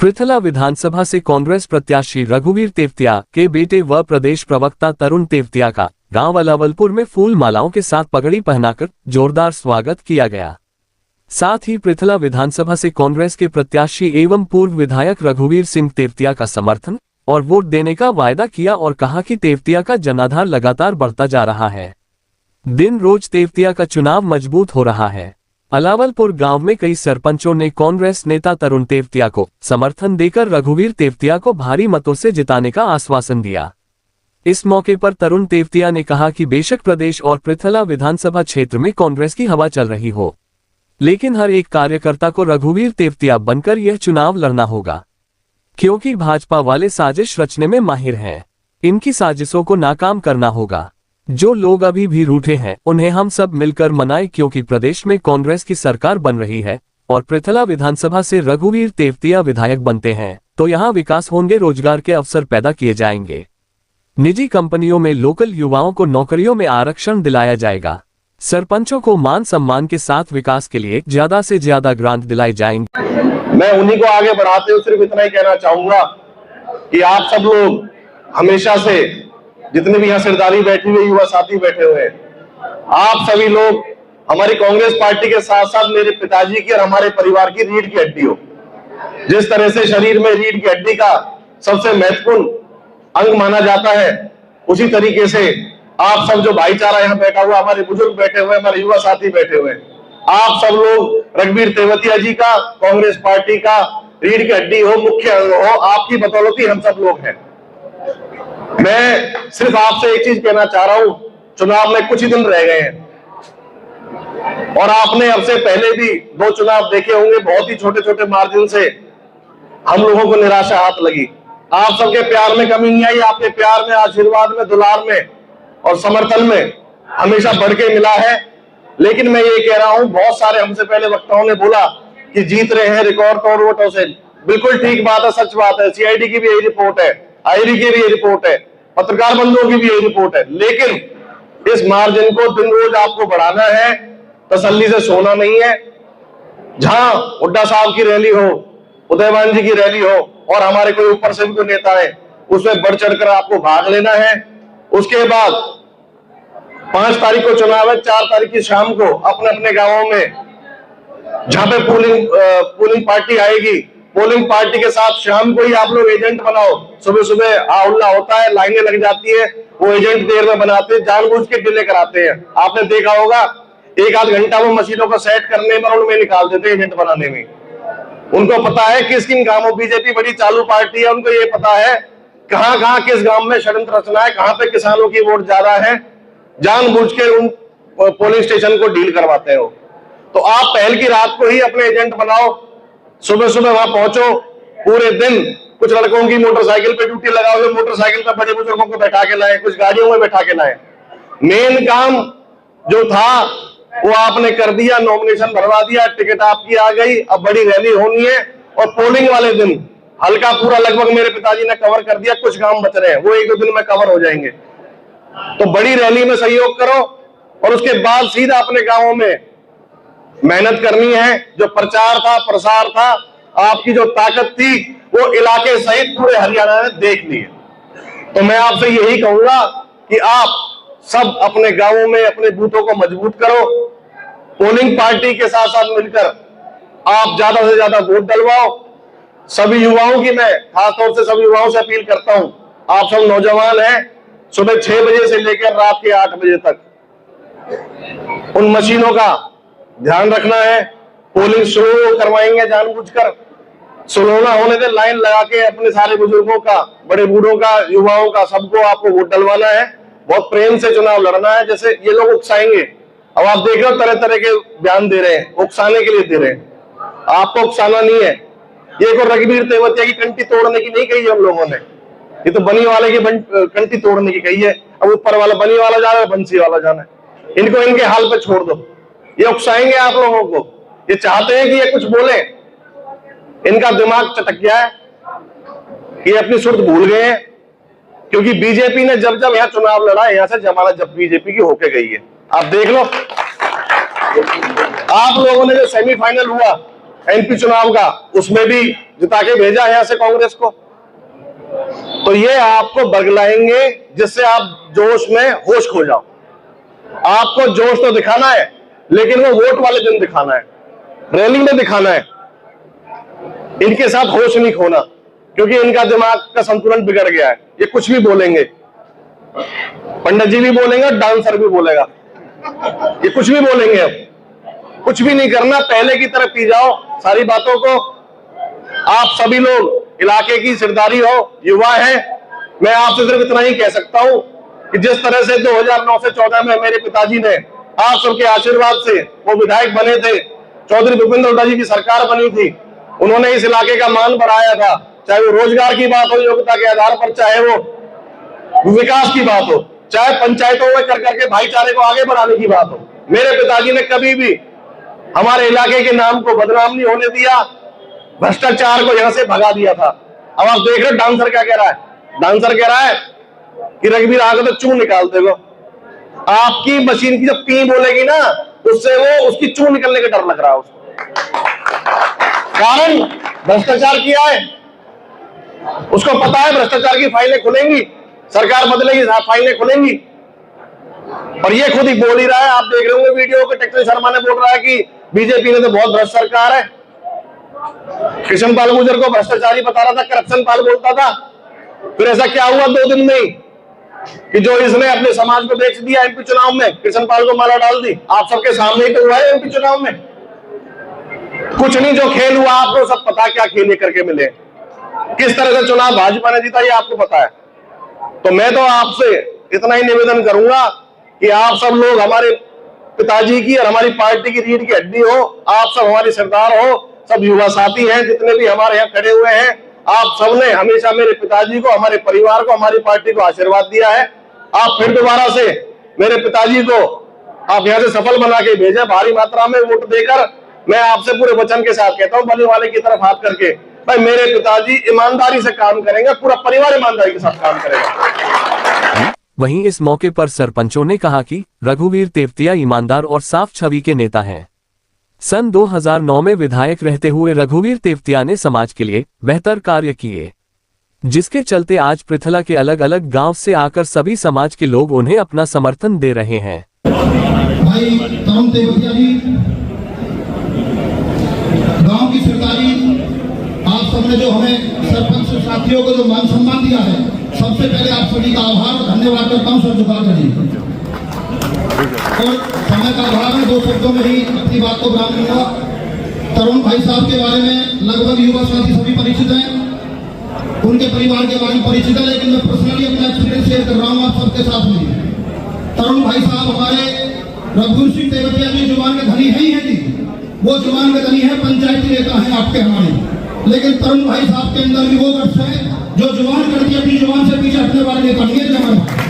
पृथला विधानसभा से कांग्रेस प्रत्याशी रघुवीर तेवतिया के बेटे व प्रदेश प्रवक्ता तरुण तेवतिया का गांव अलावलपुर में फूल मालाओं के साथ पगड़ी पहनाकर जोरदार स्वागत किया गया। साथ ही पृथला विधानसभा से कांग्रेस के प्रत्याशी एवं पूर्व विधायक रघुवीर सिंह तेवतिया का समर्थन और वोट देने का वायदा किया और कहा कि तेवतिया का जनाधार लगातार बढ़ता जा रहा है। दिन रोज तेवतिया का चुनाव मजबूत हो रहा है। अलावलपुर गांव में कई सरपंचों ने कांग्रेस नेता तरुण तेवतिया को समर्थन देकर रघुवीर तेवतिया को भारी मतों से जिताने का आश्वासन दिया। इस मौके पर तरुण तेवतिया ने कहा कि बेशक प्रदेश और पृथला विधानसभा क्षेत्र में कांग्रेस की हवा चल रही हो, लेकिन हर एक कार्यकर्ता को रघुवीर तेवतिया बनकर यह चुनाव लड़ना होगा, क्योंकि भाजपा वाले साजिश रचने में माहिर हैं। इनकी साजिशों को नाकाम करना होगा। जो लोग अभी भी रूठे हैं उन्हें हम सब मिलकर मनाएं, क्योंकि प्रदेश में कांग्रेस की सरकार बन रही है और पृथला विधानसभा से रघुवीर तेवतिया विधायक बनते हैं तो यहां विकास होंगे, रोजगार के अवसर पैदा किए जाएंगे, निजी कंपनियों में लोकल युवाओं को नौकरियों में आरक्षण दिलाया जाएगा, सरपंचों को मान सम्मान के साथ विकास के लिए ज्यादा से ज्यादा ग्रांट दिलाए जाएंगे। मैं उन्हीं को आगे बढ़ाते हुए सिर्फ इतना ही कहना चाहूंगा कि आप सब लोग हमेशा से, जितने भी यहाँ सरदारी बैठी हुए युवा साथी बैठे हुए हैं, आप सभी लोग हमारी कांग्रेस पार्टी के साथ साथ मेरे पिताजी की और हमारे परिवार की रीढ़ की हड्डी हो। जिस तरह से शरीर में रीढ़ की हड्डी का सबसे महत्वपूर्ण अंग माना जाता है, उसी तरीके से आप सब जो भाईचारा यहाँ बैठा हुआ, हमारे बुजुर्ग बैठे हुए, हमारे युवा साथी बैठे हुए, आप सब लोग रघुवीर तेवतिया जी का, कांग्रेस पार्टी का रीढ़ की हड्डी हो, मुख्य अंग हो, आपकी बदौलती हम सब लोग हैं। मैं सिर्फ आपसे एक चीज कहना चाह रहा हूं, चुनाव में कुछ ही दिन रह गए हैं और आपने अब से पहले भी 2 चुनाव देखे होंगे। बहुत ही छोटे छोटे मार्जिन से हम लोगों को निराशा हाथ लगी। आप सबके प्यार में कमी नहीं आई। आपके प्यार में, आशीर्वाद में, दुलार में और समर्थन में हमेशा बढ़ के मिला है। लेकिन मैं ये कह रहा हूं, बहुत सारे हमसे पहले वक्ताओं ने बोला कि जीत रहे हैं रिकॉर्ड तोड़ वोटों से। बिल्कुल ठीक बात है, सच बात है। सीआईडी की भी यही रिपोर्ट है, आईरी की भी यही रिपोर्ट है, पत्रकार बंधुओं की भी यही रिपोर्ट है। लेकिन इस मार्जिन को दिन रोज आपको बढ़ाना है, तसल्ली से सोना नहीं है। जहां हुड्डा साहब की रैली हो, उदयवान जी की रैली हो और हमारे कोई ऊपर से भी कोई नेता है, उसमें बढ़ चढ़कर आपको भाग लेना है। उसके बाद 5 तारीख को चुनाव है, 4 तारीख की शाम को अपने अपने गांवों में जहां पे पोलिंग पार्टी आएगी, पोलिंग पार्टी के साथ शाम को ही आप लोग एजेंट बनाओ। सुबह सुबह आउल्ला होता है, लाइनें लग जाती है, वो एजेंट देर में बनाते हैं, जानबूझ के डिले कराते हैं। आपने देखा होगा, 1-8 घंटा वो मशीनों को सेट करने में और उनमें निकाल देते हैं, एजेंट बनाने में। उनको पता है किस किन गांवों, बीजेपी बड़ी चालू पार्टी है, उनको ये पता है कहां कहां किस गांव में षड्यंत्र रचना है, कहां पे किसानों की वोट ज्यादा है, जानबूझ के उन पोलिंग स्टेशन को डील करवाते हो। तो आप पहल की रात को ही अपने एजेंट बनाओ, सुबह सुबह वहां पहुंचो, पूरे दिन कुछ लड़कों की मोटरसाइकिल पे ड्यूटी लगाओ, जो मोटरसाइकिल पे बड़े बुजुर्गों को बैठा के लाए, कुछ गाड़ियों में बैठा के लाए। मेन काम जो था वो आपने कर दिया, नॉमिनेशन भरवा दिया, टिकट आपकी आ गई। अब बड़ी रैली होनी है और पोलिंग वाले दिन हल्का पूरा लगभग मेरे पिताजी ने कवर कर दिया, कुछ काम बच रहे हैं, वो 1-2 दिन में कवर हो जाएंगे। तो बड़ी रैली में सहयोग करो और उसके बाद सीधा अपने गांवों में मेहनत करनी है। जो प्रचार था, प्रसार था, आपकी जो ताकत थी, वो इलाके सहित पूरे हरियाणा ने देख ली है। तो मैं आपसे यही कहूंगा कि आप सब अपने गांवों में अपने बूथों को मजबूत करो, पोलिंग पार्टी के साथ साथ मिलकर आप ज्यादा से ज्यादा वोट डलवाओ। सभी युवाओं की, मैं खासतौर से सभी युवाओं से अपील करता हूं, आप सब नौजवान हैं, सुबह 6 बजे से लेकर रात के 8 बजे तक उन मशीनों का ध्यान रखना है। पोलिंग शुरू करवाएंगे जानबूझकर, स्लो ना होने दे, लाइन लगा के अपने सारे बुजुर्गों का, बड़े बूढ़ों का, युवाओं का, सबको आपको वोट डलवाना है। बहुत प्रेम से चुनाव लड़ना है। जैसे ये लोग उकसाएंगे, अब आप देख रहे हो तरह तरह के बयान दे रहे हैं, उकसाने के लिए दे रहे हैं। आपको उकसाना नहीं है। ये को रघुवीर तेवतिया की कंठी तोड़ने की नहीं कही है हम लोगों ने, ये तो बनी वाले की कंठी तोड़ने की कही है। अब ऊपर वाला बनी वाला जाना है, बंसी वाला जाना है। इनको इनके हाल पे छोड़ दो। ये उकसाएंगे आप लोगों को, ये चाहते हैं कि ये कुछ बोले, इनका दिमाग चटक गया है, ये अपनी सुर्त भूल गए हैं। क्योंकि बीजेपी ने जब जब यहाँ चुनाव लड़ा है, यहाँ से जमानत जब बीजेपी की होके गई है। आप देख लो, आप लोगों ने जो सेमीफाइनल हुआ एमपी चुनाव का, उसमें भी जिता के भेजा यहाँ से कांग्रेस को। तो ये आपको बरगलाएंगे जिससे आप जोश में होश खो जाओ। आपको जोश तो दिखाना है, लेकिन वो वोट वाले दिन दिखाना है, रैली में दिखाना है। इनके साथ होश नहीं खोना, क्योंकि इनका दिमाग का संतुलन बिगड़ गया है। ये कुछ भी बोलेंगे, पंडित जी भी बोलेंगे, डांसर भी बोलेगा, ये कुछ भी बोलेंगे। अब कुछ भी नहीं करना, पहले की तरह पी जाओ सारी बातों को। आप सभी लोग इलाके की सरदारी हो, युवा हैं, मैं आपसे सिर्फ इतना ही कह सकता हूं कि जिस तरह से 2009 से 14 में मेरे पिताजी ने आप सबके आशीर्वाद से वो विधायक बने थे, चौधरी भूपेंद्र हुड्डा जी की सरकार बनी थी, उन्होंने इस इलाके का मान बढ़ाया था, चाहे वो रोजगार की बात हो योग्यता के आधार पर, चाहे वो विकास की बात हो, चाहे पंचायतों में कर करके भाईचारे को आगे बढ़ाने की बात हो। मेरे पिताजी ने कभी भी हमारे इलाके के नाम को बदनाम नहीं होने दिया, भ्रष्टाचार को यहां से भगा दिया था। अब आप देख रहे हो डांसर क्या कह रहा है, डांसर कह रहा है कि रघुवीर आगे तो चूं निकाल देगा। आपकी मशीन की जब पी बोलेगी ना, उससे वो उसकी चूं निकलने का डर लग रहा है उसको, कारण भ्रष्टाचार किया है। उसको पता है भ्रष्टाचार की फाइलें खुलेंगी, सरकार बदलेगी, फाइलें खुलेंगी। और ये खुद ही बोल ही रहा है, आप देख रहे होंगे वीडियो के, टेक्टर शर्मा ने बोल रहा है कि बीजेपी ने तो बहुत भ्रष्ट सरकार है। कृष्ण पाल गुर्जर को भ्रष्टाचारी बता रहा था, करप्शन पाल बोलता था। फिर ऐसा क्या हुआ 2 दिन में ही कि जो इसने अपने समाज को बेच दिया एमपी चुनाव में, कृष्ण पाल को माला डाल दी। आप सबके सामने ही तो हुआ है एमपी चुनाव में। कुछ नहीं, जो खेल हुआ आपको सब पता, क्या खेल करके मिले, किस तरह से चुनाव भाजपा ने जीता, ये आपको पता है। तो मैं तो आपसे इतना ही निवेदन करूंगा कि आप सब लोग हमारे पिताजी की और हमारी पार्टी की रीढ़ की हड्डी हो, आप सब हमारी सरदार हो, सब युवा साथी हैं जितने भी हमारे यहाँ खड़े हुए हैं। आप सबने हमेशा मेरे पिताजी को, हमारे परिवार को, हमारी पार्टी को आशीर्वाद दिया है। आप फिर दोबारा से मेरे पिताजी को आप यहाँ से सफल बना के भेजें, भारी मात्रा में वोट देकर। मैं आपसे पूरे वचन के साथ कहता हूँ, बली वाले की तरफ हाथ करके, भाई मेरे पिताजी ईमानदारी से काम करेंगे, पूरा परिवार ईमानदारी के साथ काम करेगा। वहीं इस मौके पर सरपंचों ने कहा कि रघुवीर तेवतिया ईमानदार और साफ छवि के नेता हैं। सन 2009 में विधायक रहते हुए रघुवीर तेवतिया ने समाज के लिए बेहतर कार्य किए, जिसके चलते आज पृथला के अलग अलग गांव से आकर सभी समाज के लोग उन्हें अपना समर्थन दे रहे हैं। भाई तरुण तेवतिया जी, गांव की सरदारी, आप सबने जो हमें सरपंच साथियों को जो मान सम्मान दिया है, सबसे पहले आप सभी का आभार और धन्यवाद करता हूं सर जुगाकर जी। और समय का अभाव है, 2 शब्दों में ही अपनी बात को बयान करूंगा। तरुण भाई साहब के बारे में लगभग युवा साथी सभी परिचित हैं, उनके परिवार के बारे में परिचित है, लेकिन मैं पर्सनली अपना एक्सपीरियंस शेयर कर रहा हूँ आप सबके साथ में। तरुण भाई साहब हमारे रघुवीर सिंह तेवतिया जी जुबान के धनी नहीं है जी, वो जुबान के धनी है, पंचायती नेता है आपके हमारे। लेकिन तरुण भाई साहब के अंदर भी वो गट्स है जो जुबान करती है, अपनी जुबान से पीछे हटने वाले नेता नहीं है।